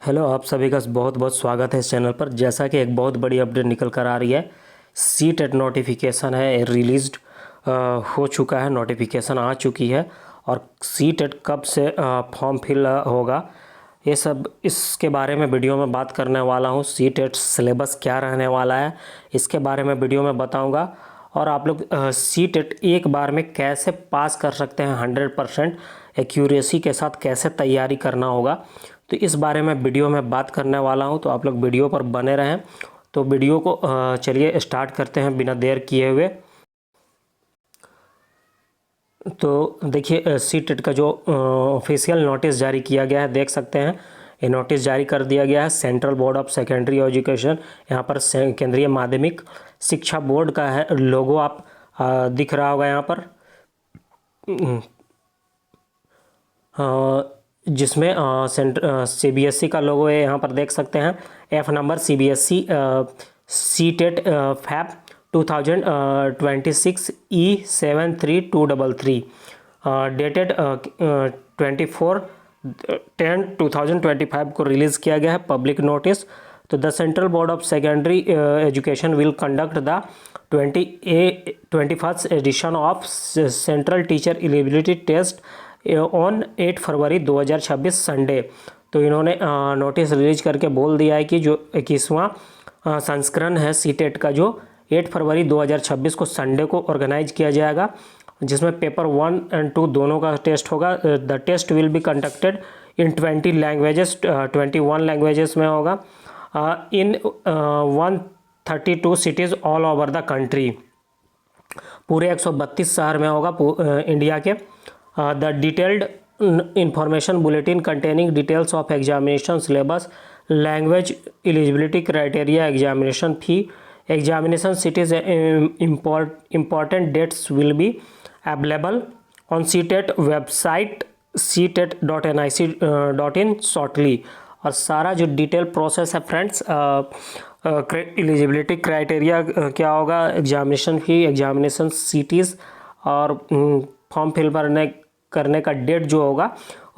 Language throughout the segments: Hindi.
हेलो, आप सभी का बहुत बहुत स्वागत है इस चैनल पर। जैसा कि एक बहुत बड़ी अपडेट निकल कर आ रही है, सी टेट नोटिफिकेशन है रिलीज्ड हो चुका है, नोटिफिकेशन आ चुकी है। और सी टेट कब से फॉर्म फिल होगा, ये सब इसके बारे में वीडियो में बात करने वाला हूँ। सी टेट सिलेबस क्या रहने वाला है, इसके बारे में वीडियो में बताऊँगा। और आप लोग सी टेट एक बार में कैसे पास कर सकते हैं, 100% एक्यूरेसी के साथ कैसे तैयारी करना होगा, तो इस बारे में वीडियो में बात करने वाला हूं। तो आप लोग वीडियो पर बने रहें। तो वीडियो को चलिए स्टार्ट करते हैं बिना देर किए हुए। तो देखिए, सी टेट का जो ऑफिशियल नोटिस जारी किया गया है, देख सकते हैं। ये नोटिस जारी कर दिया गया है central Board of Secondary education. यहाँ पर केंद्रीय माध्यमिक शिक्षा बोर्ड का है लोगो, आप दिख रहा होगा यहाँ पर, जिसमें सीबीएसई का लोगो है। यहाँ पर देख सकते हैं F number CBSE CTET Feb 2026 E73233 dated 24/10/2025 को रिलीज़ किया गया है पब्लिक नोटिस। तो the Central Board of Secondary Education will conduct the 21st edition of Central Teacher Eligibility Test on 8 February 2026 Sunday. तो इन्होंने नोटिस रिलीज करके बोल दिया है कि जो 21वां संस्करण है सी टेट का, जो 8 फरवरी 2026 को संडे को ऑर्गेनाइज किया जाएगा, जिसमें पेपर 1 और 2 दोनों का टेस्ट होगा। The test will be conducted in 20 languages, 21 languages में होगा, in 132 cities all over the country. पूरे 132 शहर में होगा इंडिया के। The detailed information bulletin containing details of examination syllabus, language eligibility criteria, examination fee, examination cities, important dates will be available on CTET website ctet.nic.in shortly। और सारा जो डिटेल प्रोसेस है फ्रेंड्स, एलिजिबिलिटी क्राइटेरिया क्या होगा, एग्जामिनेशन फी, एग्जामिनेशन सिटीज़ और फॉर्म फिल करने का डेट जो होगा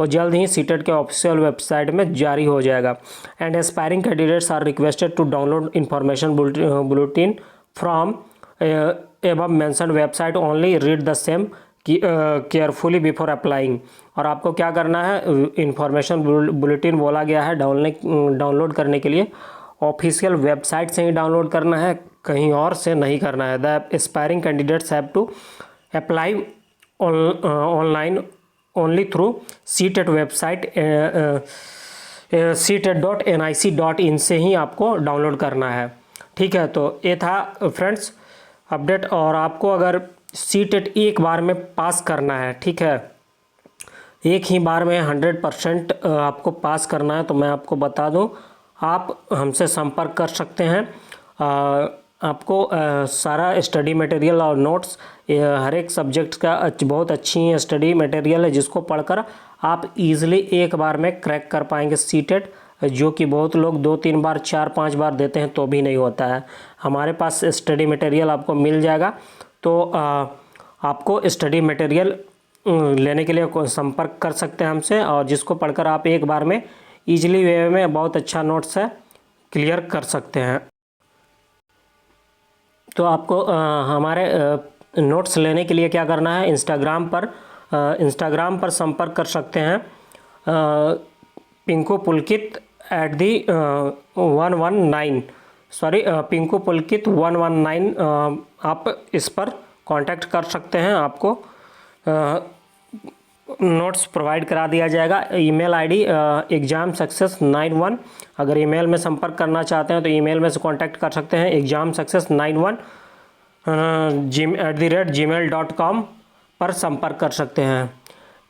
वो जल्द ही सीटेट के ऑफिशियल वेबसाइट में जारी हो जाएगा। And aspiring candidates are requested to download information bulletin from above mentioned website only, read the same carefully before applying. और आपको क्या करना है, इंफॉर्मेशन बुलेटिन बोला गया है डाउनलोड करने के लिए ऑफिशियल वेबसाइट से ही डाउनलोड करना है, कहीं और से नहीं करना है। The aspiring candidates have to apply online only through CTET website ctet.nic.in से ही आपको डाउनलोड करना है। ठीक है, तो ये था फ्रेंड्स अपडेट। और आपको अगर CTET एक बार में पास करना है, ठीक है, एक ही बार में 100% आपको पास करना है, तो मैं आपको बता दूं, आप हमसे संपर्क कर सकते हैं। आपको सारा स्टडी मटेरियल और नोट्स, हर एक सब्जेक्ट का बहुत अच्छी स्टडी मटेरियल है, जिसको पढ़कर आप इजीली एक बार में क्रैक कर पाएंगे सी टेट, जो कि बहुत लोग 2-3 बार 4-5 बार देते हैं तो भी नहीं होता है। हमारे पास स्टडी मटेरियल आपको मिल जाएगा। तो आपको स्टडी मटेरियल लेने के लिए संपर्क कर सकते हैं हमसे, और जिसको पढ़कर आप एक बार में ईजिली वे में बहुत अच्छा नोट्स है क्लियर कर सकते हैं। तो आपको हमारे नोट्स लेने के लिए क्या करना है, इंस्टाग्राम पर संपर्क कर सकते हैं, पिंकू पुलकित पिंकू पुलकित 119, आप इस पर कांटेक्ट कर सकते हैं। आपको नोट्स प्रोवाइड करा दिया जाएगा। ईमेल आईडी एग्ज़ाम सक्सेस 91, अगर ईमेल में संपर्क करना चाहते हैं तो ईमेल में से कांटेक्ट कर सकते हैं। एग्ज़ाम सक्सेस 91 @gmail.com पर संपर्क कर सकते हैं।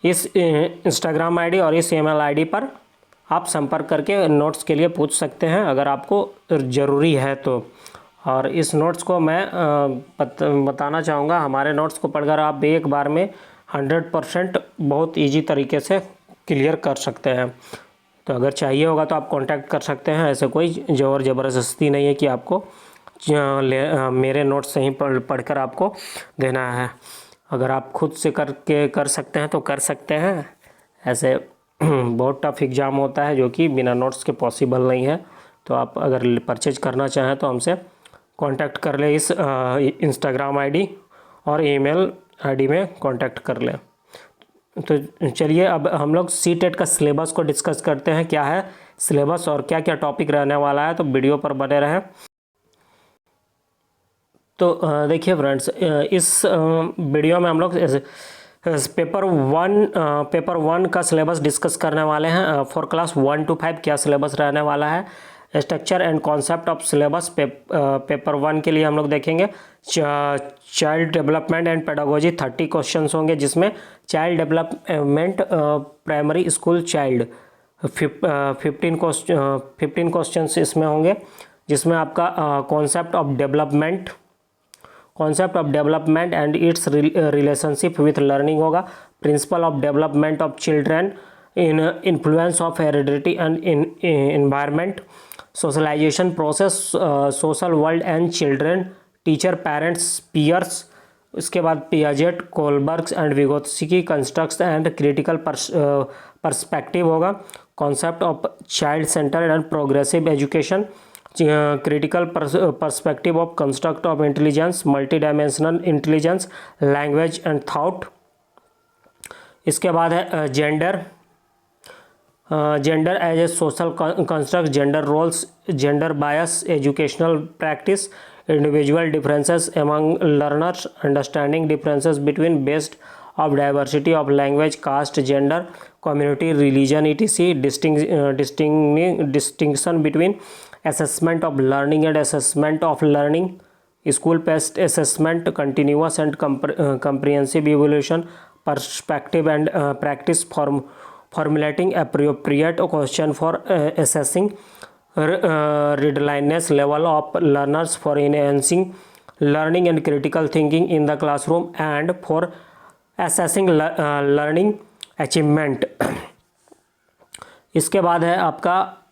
इस इंस्टाग्राम आईडी और इस ईमेल आईडी पर आप संपर्क करके नोट्स के लिए पूछ सकते हैं, अगर आपको ज़रूरी है तो। और इस नोट्स को मैं बताना चाहूँगा, हमारे नोट्स को पढ़कर आप एक बार में 100% बहुत इजी तरीके से क्लियर कर सकते हैं। तो अगर चाहिए होगा तो आप कांटेक्ट कर सकते हैं। ऐसे कोई ज़ोर ज़बरदस्ती नहीं है कि आपको मेरे नोट्स से ही पढ़कर आपको देना है। अगर आप खुद से कर सकते हैं तो कर सकते हैं, ऐसे बहुत टफ एग्ज़ाम होता है जो कि बिना नोट्स के पॉसिबल नहीं है। तो आप अगर परचेज करना चाहें तो हमसे कांटेक्ट कर लें, इस इंस्टाग्राम आईडी और ईमेल आईडी में कांटेक्ट कर लें। तो चलिए अब हम लोग सी टेट का सिलेबस को डिस्कस करते हैं, क्या है सिलेबस और क्या क्या टॉपिक रहने वाला है। तो वीडियो पर बने रहें। तो देखिए फ्रेंड्स, इस वीडियो में हम लोग पेपर वन का सिलेबस डिस्कस करने वाले हैं। फॉर क्लास 1 to 5 क्या सिलेबस रहने वाला है, structure and concept of syllabus paper 1 के लिए हम लोग देखेंगे। Child development and pedagogy 30 questions होंगे, जिसमें child development primary school child 15 questions इसमें होंगे, जिसमें आपका concept of development and its relationship with learning होगा। Principle of development of children in influence of heredity and environment, socialisation process, social world and children, teacher parents peers. इसके बाद Piaget, Kohlberg's and विगोत्स्की constructs and critical perspective होगा। Concept of child centre and progressive education, critical perspective of construct of intelligence, multi dimensional intelligence, language and thought. इसके बाद है gender as a social construct, gender roles, gender bias, educational practice, individual differences among learners, understanding differences between based of diversity of language, caste, gender, community, religion etc, distinction between assessment of learning and assessment of learning, school based assessment, continuous and comprehensive evaluation, perspective and practice, formulating appropriate question for assessing readiness level of learners, for enhancing learning and critical thinking in the classroom, and for assessing learning achievement। इसके बाद है आपका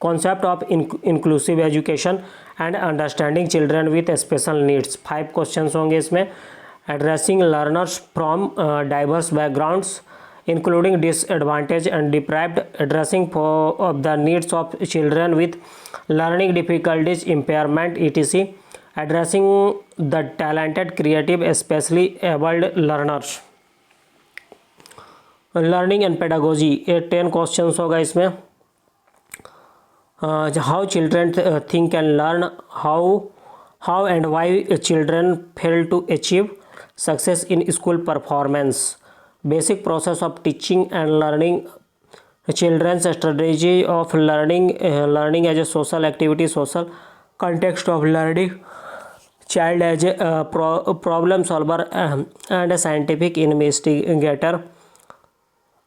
concept of inclusive education and understanding children with special needs. 5 questions होंगे इसमें। Addressing learners from diverse backgrounds including disadvantage and deprived, addressing of the needs of children with learning difficulties, impairment etc, addressing the talented creative specially abled learners. Learning and pedagogy, ये 10 क्वेश्चंस होगा इसमें। How children think and learn, how and why children fail to achieve success in school performance, basic process of teaching and learning, children's strategy of learning as a social activity, social context of learning, child as a problem solver and a scientific investigator,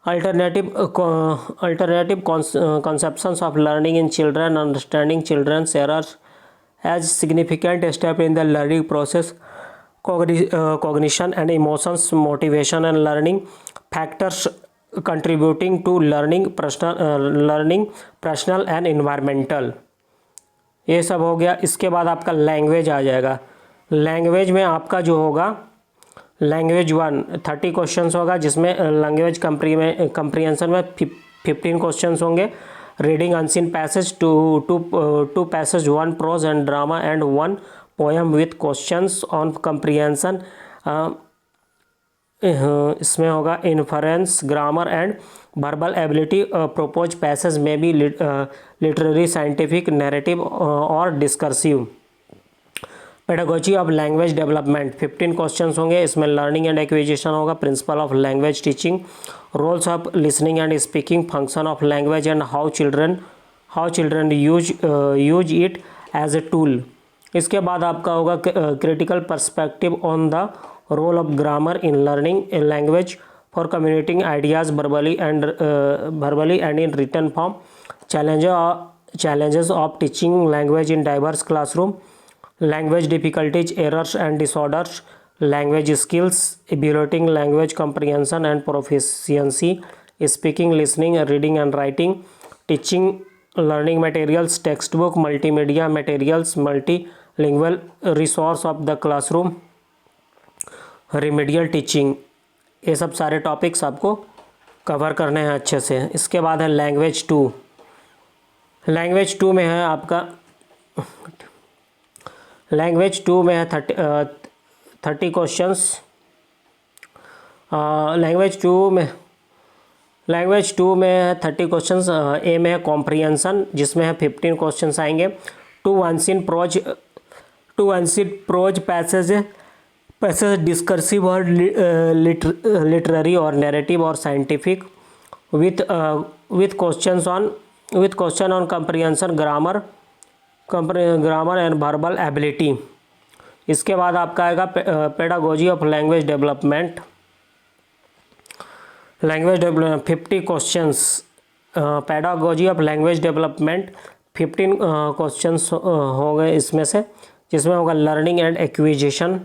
alternative conceptions of learning in children, understanding children's errors as significant step in the learning process, cognition and emotions, motivation and learning, factors contributing to learning, personal and environmental। ये सब हो गया। इसके बाद आपका लैंग्वेज आ जाएगा। लैंग्वेज में आपका जो होगा लैंग्वेज 1 30 क्वेश्चंस होगा, जिसमें लैंग्वेज कंप्रीहेंशन में 15 क्वेश्चंस होंगे। Reading unseen passage, two passage, 1 prose and drama and 1 poem with questions on comprehension. इसमें होगा inference, grammar and verbal ability. Propose passage में भी लिटरेरी, साइंटिफिक, नैरेटिव और discursive. Pedagogy of language development 15 questions होंगे। इसमें लर्निंग एंड एक्विजिशन होगा। Principle of language teaching, roles of listening and speaking, function of language and how children use it as a tool. इसके बाद आपका होगा critical perspective on the role of grammar in learning a language for communicating ideas verbally and in written form, challenges of teaching language in diverse classroom, language difficulties, errors and disorders, language skills, evaluating language comprehension and proficiency, speaking, listening, reading and writing, teaching learning materials, textbook, multimedia materials, multilingual resource of the classroom, remedial teaching। ये सब सारे टॉपिक्स आपको कवर करने हैं अच्छे से। इसके बाद है लैंग्वेज 2। लैंग्वेज 2 में है आपका, लैंग्वेज 2 में है 30 क्वेश्चंस। लैंग्वेज 2 में है 30 क्वेश्चंस। ए में है कॉम्प्रिहेंशन, जिसमें है 15 क्वेश्चंस आएंगे। Two unseen prose passage discursive और लिटरेरी और नैरेटिव और scientific with question on comprehension, grammar and verbal ability. इसके बाद आपका आएगा pedagogy of language development. 50 questions. Pedagogy of language development 15 questions हो गए इसमें से, जिसमें होगा लर्निंग एंड एक्विजिशन।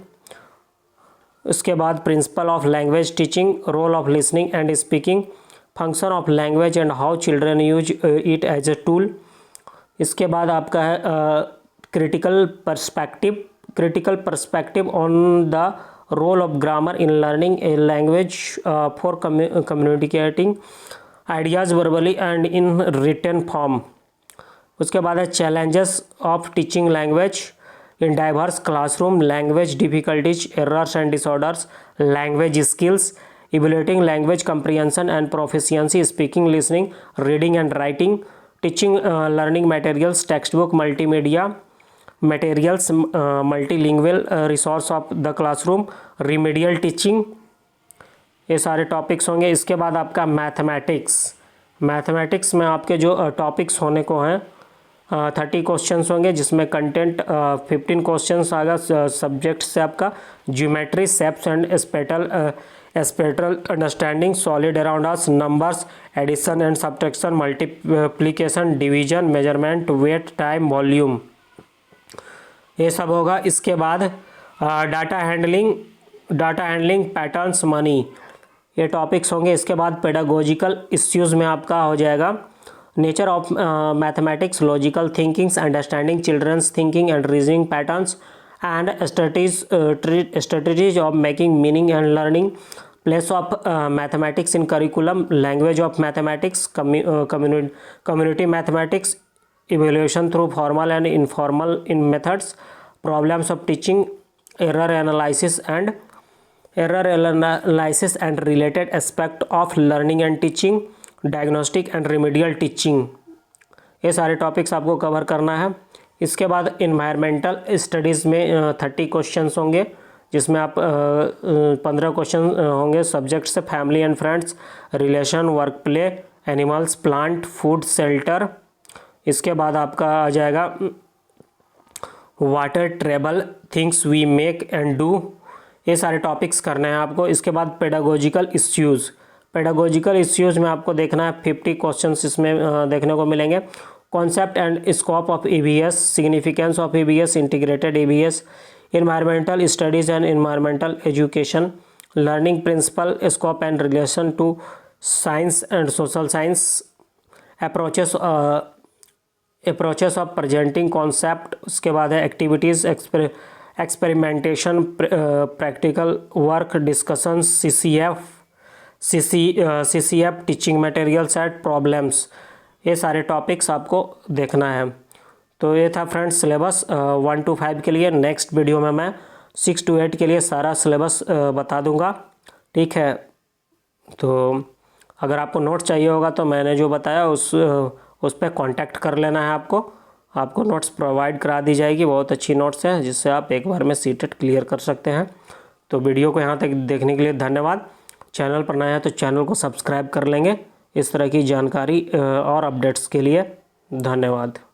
उसके बाद principle of language teaching, role of listening and speaking, function of language and how children use it as a tool. इसके बाद आपका है critical perspective on the role of grammar in learning a language for communicating ideas verbally and in written form. उसके बाद है challenges of teaching language in diverse classroom, language difficulties, errors and disorders, language skills, evaluating language comprehension and proficiency, speaking, listening, reading and writing, teaching learning materials, text book, multimedia materials, multilingual resource of the classroom, remedial teaching, ये सारे टॉपिक्स होंगे। इसके बाद आपका मैथमेटिक्स में आपके जो टॉपिक्स होने को हैं 30 क्वेश्चंस होंगे, जिसमें कंटेंट 15 क्वेश्चंस आएगा सब्जेक्ट से आपका geometry, shapes and spectral understanding, solid around us, numbers, addition and subtraction, multiplication, division, measurement, weight, time, volume, ये सब होगा। इसके बाद डाटा हैंडलिंग, पैटर्न्स, मनी, ये टॉपिक्स होंगे। इसके बाद पेडागोजिकल इश्यूज़ में आपका हो जाएगा nature of mathematics, logical thinkings, understanding children's thinking and reasoning patterns and strategies of making meaning and learning, place of mathematics in curriculum, language of mathematics, community mathematics, evaluation through formal and informal in methods, problems of teaching, error analysis and related aspect of learning and teaching, diagnostic and remedial teaching, ये सारे टॉपिक्स आपको कवर करना है। इसके बाद इन्वायरमेंटल स्टडीज़ में 30 क्वेश्चंस होंगे, जिसमें आप 15 क्वेश्चन होंगे सब्जेक्ट से, family and friends, relation, work play, animals, plant, food, shelter. इसके बाद आपका आ जाएगा water, travel, things we make and do, ये सारे टॉपिक्स करने हैं आपको। इसके बाद पेडागोजिकल इश्यूज़ में आपको देखना है 50 क्वेश्चंस इसमें देखने को मिलेंगे। Concept and scope of EVS, significance of EVS, integrated EVS, environmental studies and environmental education, learning principle, scope and relation to science and social science, approaches of presenting concept. उसके बाद है activities, experimentation, practical work, discussion, CCF, teaching materials and problems, ये सारे टॉपिक्स आपको देखना है। तो ये था फ्रेंड्स सिलेबस 1 to 5 के लिए। नेक्स्ट वीडियो में मैं 6 to 8 के लिए सारा सिलेबस बता दूंगा, ठीक है। तो अगर आपको नोट चाहिए होगा तो मैंने जो बताया उस पर कांटेक्ट कर लेना है। आपको नोट्स प्रोवाइड करा दी जाएगी, बहुत अच्छी नोट्स हैं, जिससे आप एक बार में सीटेट क्लियर कर सकते हैं। तो वीडियो को यहाँ तक देखने के लिए धन्यवाद। चैनल पर नया है तो चैनल को सब्सक्राइब कर लेंगे इस तरह की जानकारी और अपडेट्स के लिए। धन्यवाद।